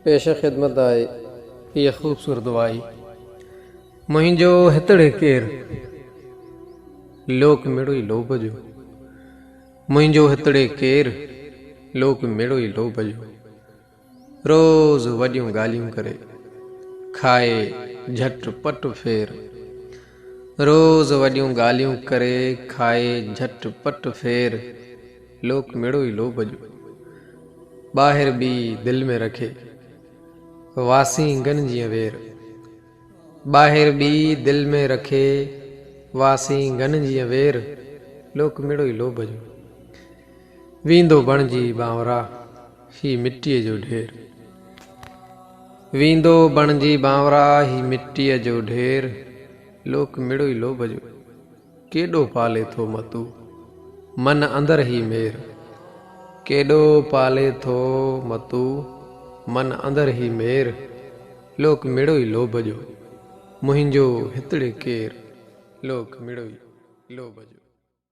पेश ख़िदमत आए ये ख़ूबसूरत दुआई। मुंहिंजो हितड़े केर लोक मिड़ोई लोभ जो, मुंहिंजो हितड़े केर लोक मिड़ोई लोभ जो। रोज़ वॾियूं ॻाल्हियूं करे खाए झट पट फेर, रोज़ वॾियूं ॻाल्हियूं करे खाए झट पट फेर। लोक मिड़ोई लोभ जो ॿाहिर बि दिल में रखे वासी गन जीअं वेर, ॿाहिर बि दिल में रखे वासी गन जीअं वेर। लोक मिड़ोई लोभ जो वींदो बणजी बांवरा ही मिट्टीअ जो ढेर, वींदो बणजी बांवरा ही मिट्टीअ जो ढेर। लोक मिड़ोई लोभ जो केॾो पाले थो मतू मन अंदर ही मेर, केॾो पाले थो मतू मन अंदर ही मेर। लोक मिड़ोई लोभ जो मुंहिंजो हितड़े केर लोक मिड़ोई लोभ जो।